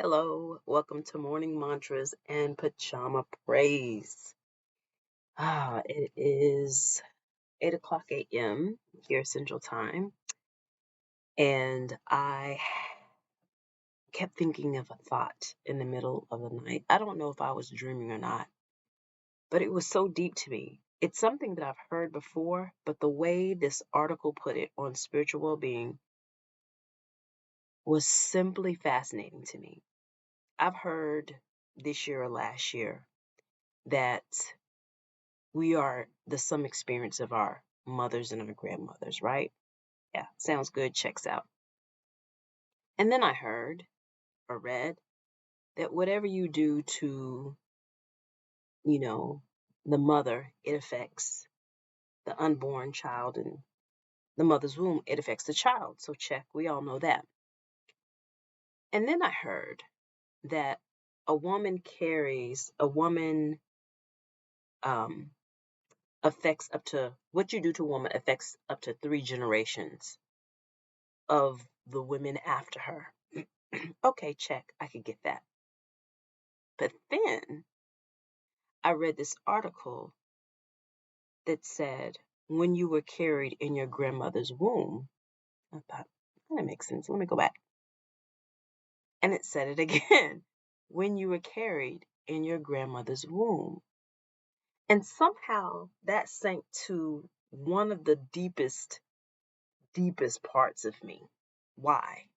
Hello, welcome to Morning Mantras and Pajama Praise. It is 8 o'clock a.m. here Central Time, and I kept thinking of a thought in the middle of the night. I don't know if I was dreaming or not, but it was so deep to me. It's something that I've heard before, but the way this article put it on spiritual well-being was simply fascinating to me. I've heard this year or last year that we are the sum experience of our mothers and our grandmothers, right? Yeah, sounds good, checks out. And then I heard or read that whatever you do to, you know, the mother, it affects the unborn child, and the mother's womb, it affects the child. So check, we all know that. And then I heard that a woman um, affects up to, what you do to a woman affects up to 3 generations of the women after her. Okay, check. I could get that. But then I read this article that said when you were carried in your grandmother's womb, I thought, that makes sense. Let me go back. And it said it again when you were carried in your grandmother's womb. And somehow that sank to one of the deepest parts of me. Why?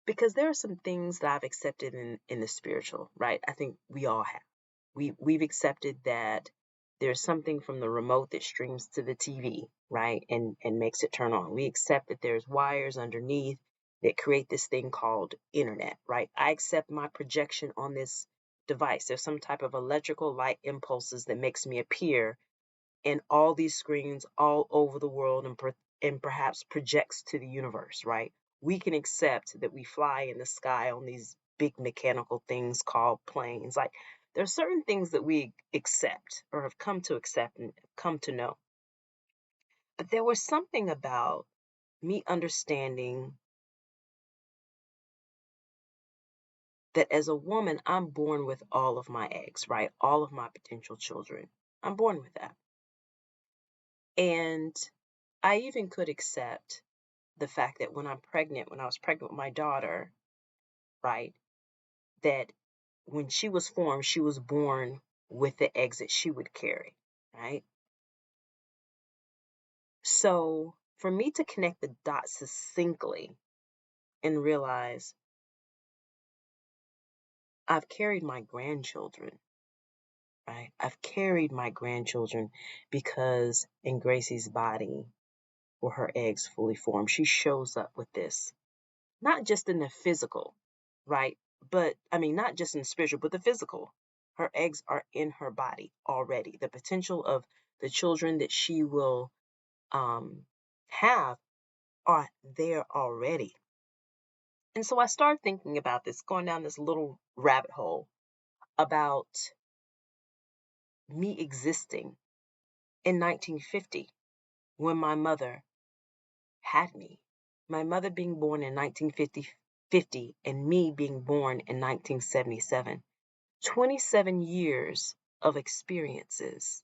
Because there are some things that I've accepted in the spiritual, right? I think we all have. We've accepted that there's something from the remote that streams to the TV, right? And makes it turn on. We accept that there's wires underneath that create this thing called internet, right? I accept my projection on this device. There's some type of electrical light impulses that makes me appear in all these screens all over the world, and perhaps projects to the universe, right? We can accept that we fly in the sky on these big mechanical things called planes. Like, there are certain things that we accept or have come to accept and come to know. But there was something about me understanding that as a woman, I'm born with all of my eggs, right? All of my potential children. I'm born with that. And I even could accept the fact that when I was pregnant with my daughter, right, that when she was formed, she was born with the eggs that she would carry, right? So for me to connect the dots succinctly and realize I've carried my grandchildren, right? I've carried my grandchildren because in Gracie's body were her eggs fully formed. She shows up with this, not just in the physical, right? But I mean, not just in the spiritual, but the physical. Her eggs are in her body already. The potential of the children that she will um, have are there already. And so I started thinking about this, going down this little rabbit hole about me existing in 1950 when my mother had me. My mother being born in 1950 and me being born in 1977. 27 years of experiences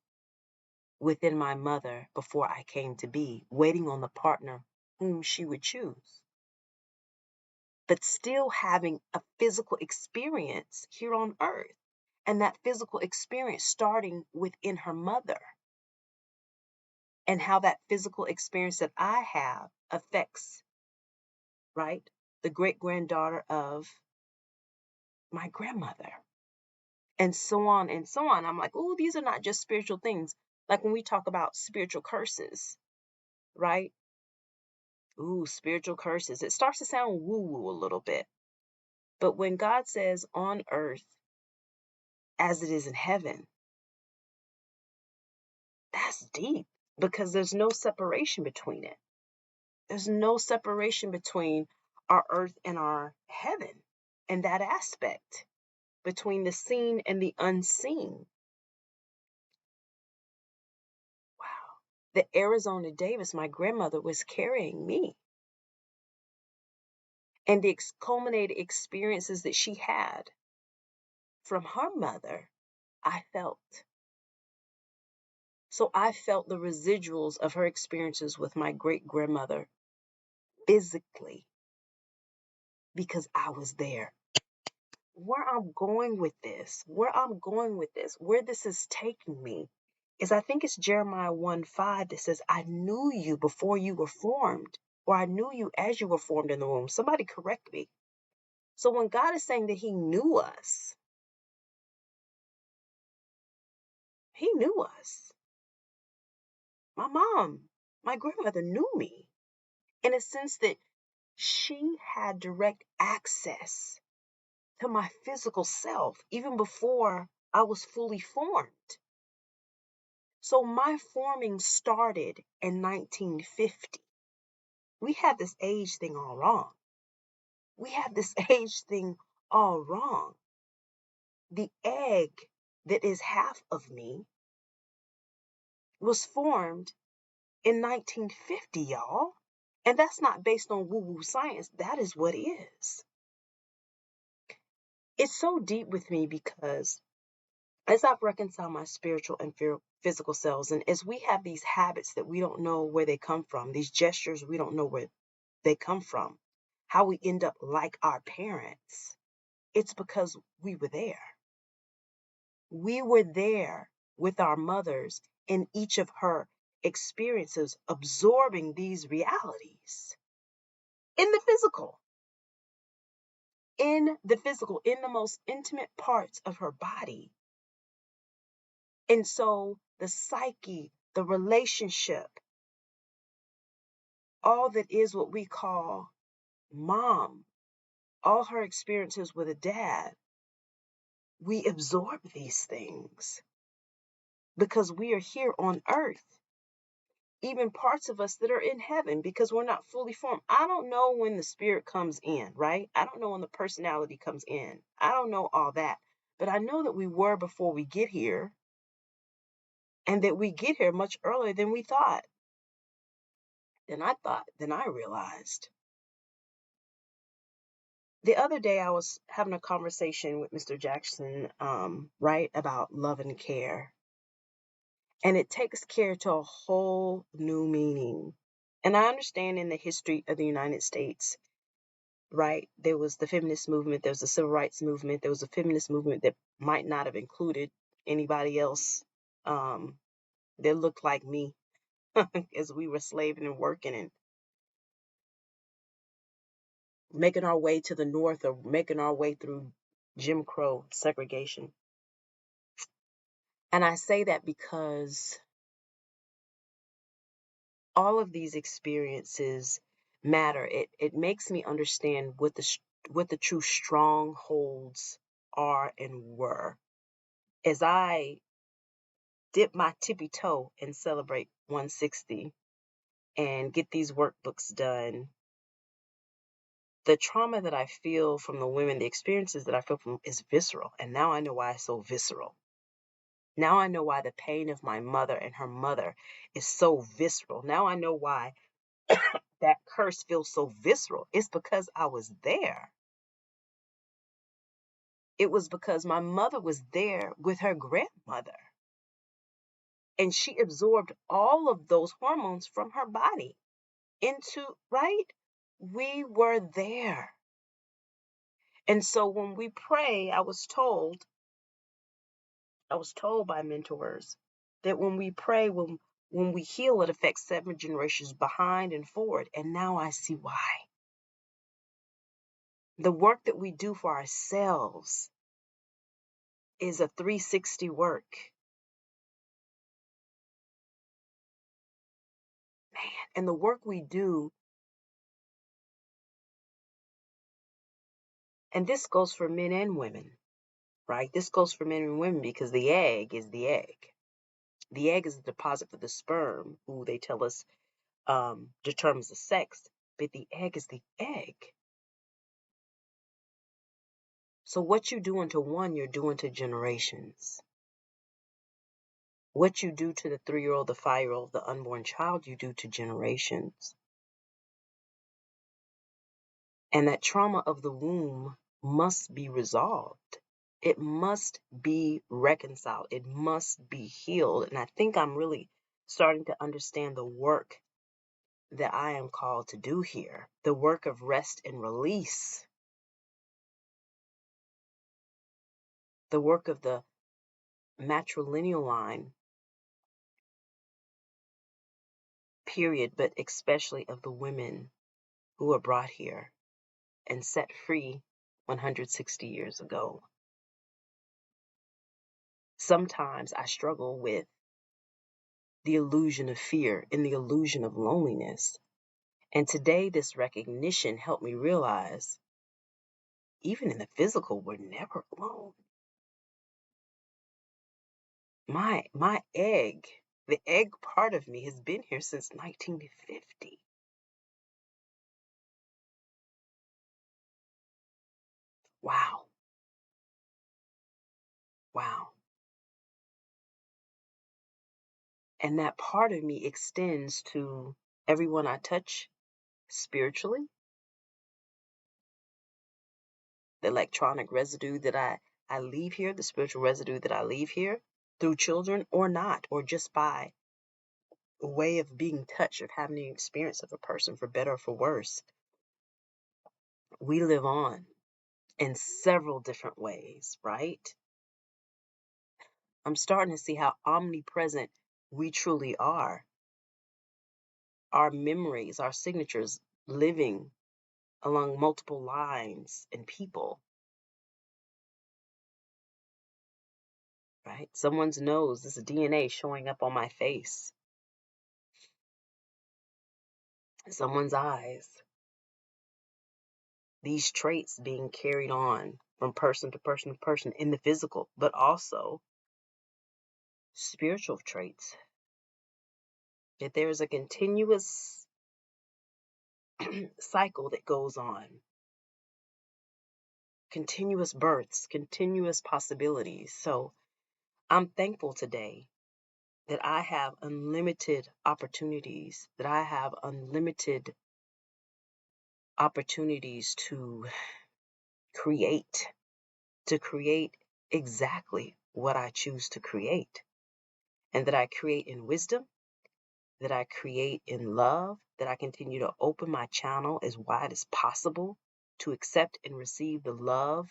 within my mother before I came to be, waiting on the partner whom she would choose, but still having a physical experience here on earth. And that physical experience starting within her mother, and how that physical experience that I have affects, right, the great granddaughter of my grandmother, and so on and so on. I'm like, oh, these are not just spiritual things. Like when we talk about spiritual curses, right? Ooh, spiritual curses. It starts to sound woo woo a little bit. But when God says on earth as it is in heaven, that's deep, because there's no separation between it. There's no separation between our earth and our heaven, and that aspect between the seen and the unseen. Wow. The Arizona Davis, my grandmother, was carrying me. and the culminated experiences that she had from her mother, I felt. So I felt the residuals of her experiences with my great grandmother physically because I was there. Where I'm going with this, where this is taking me, is I think it's Jeremiah 1:5 that says, I knew you before you were formed, or I knew you as you were formed in the womb. Somebody correct me. So when God is saying that He knew us, He knew us. My mom, my grandmother knew me in a sense that she had direct access to my physical self even before I was fully formed. So my forming started in 1950. We have this age thing all wrong. We have this age thing all wrong. The egg that is half of me was formed in 1950, y'all. And that's not based on woo-woo science. That is what is. It's so deep with me because as I've reconciled my spiritual and physical selves, and as we have these habits that we don't know where they come from, these gestures we don't know where they come from, how we end up like our parents, it's because we were there. We were there with our mothers in each of her experiences, absorbing these realities in the physical, in the most intimate parts of her body. And so the psyche, the relationship, all that is what we call mom, all her experiences with a dad, we absorb these things because we are here on earth. Even parts of us that are in heaven because we're not fully formed. I don't know when the spirit comes in, right? I don't know when the personality comes in. I don't know all that. But I know that we were before we get here and that we get here much earlier than we thought. Than I realized. The other day I was having a conversation with Mr. Jackson, right, about love and care. And it takes care to a whole new meaning. And I understand in the history of the United States, right, there was the feminist movement, there was the civil rights movement, there was a feminist movement that might not have included anybody else that looked like me as we were slaving and working and making our way to the north or making our way through Jim Crow segregation. And I say that because all of these experiences matter. It makes me understand what the true strongholds are and were. As I dip my tippy toe and celebrate 160 and get these workbooks done, the trauma that I feel from the women, the experiences that I feel from is visceral. And now I know why it's so visceral. Now I know why the pain of my mother and her mother is so visceral. Now I know why that curse feels so visceral. It's because I was there. It was because my mother was there with her grandmother. And she absorbed all of those hormones from her body into, right? We were there. And so when we pray, I was told by mentors that when we pray, when we heal, it affects 7 generations behind and forward. And now I see why. The work that we do for ourselves is a 360 work. Man, and the work we do, and this goes for men and women, right? This goes for men and women because the egg is the egg. The egg is the deposit for the sperm, who they tell us determines the sex, but the egg is the egg. So what you do to one, you're doing to generations. What you do to the 3-year-old, the 5-year-old, the unborn child, you do to generations. And that trauma of the womb must be resolved. It must be reconciled. It must be healed. And I think I'm really starting to understand the work that I am called to do here, the work of rest and release, the work of the matrilineal line, period, but especially of the women who were brought here and set free 160 years ago. Sometimes I struggle with the illusion of fear and the illusion of loneliness. And today, this recognition helped me realize, even in the physical, we're never alone. My egg, the egg part of me has been here since 1950. Wow. Wow. And that part of me extends to everyone I touch spiritually, the electronic residue that I leave here, the spiritual residue that I leave here through children or not, or just by way of being touched, of having the experience of a person, for better or for worse. We live on in several different ways, right? I'm starting to see how omnipresent we truly are. Our memories, our signatures living along multiple lines and people, right? Someone's nose, this is DNA showing up on my face. Someone's eyes, these traits being carried on from person to person to person in the physical, but also spiritual traits. That there is a continuous cycle that goes on, continuous births, continuous possibilities. So I'm thankful today that I have unlimited opportunities, that I have unlimited opportunities to create exactly what I choose to create, and that I create in wisdom, that I create in love, that I continue to open my channel as wide as possible to accept and receive the love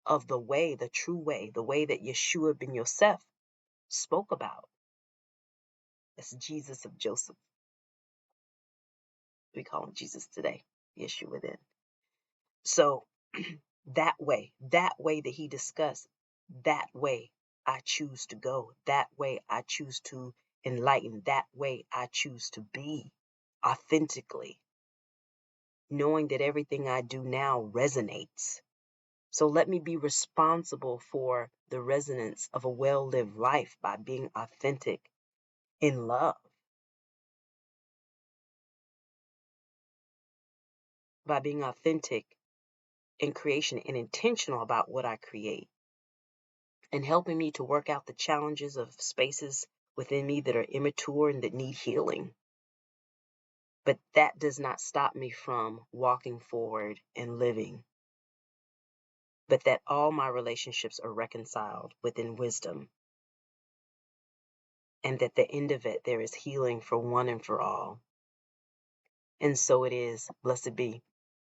of the way, the true way, the way that Yeshua ben Yosef spoke about. That's Jesus of Joseph. We call him Jesus today, Yeshua then. So that way that he discussed, that way I choose to go, that way I choose to enlighten, that way I choose to be authentically, knowing that everything I do now resonates. So let me be responsible for the resonance of a well-lived life by being authentic in love, by being authentic in creation and intentional about what I create, and helping me to work out the challenges of spaces within me that are immature and that need healing. But that does not stop me from walking forward and living. But that all my relationships are reconciled within wisdom. And at the end of it, there is healing for one and for all. And so it is. Blessed be.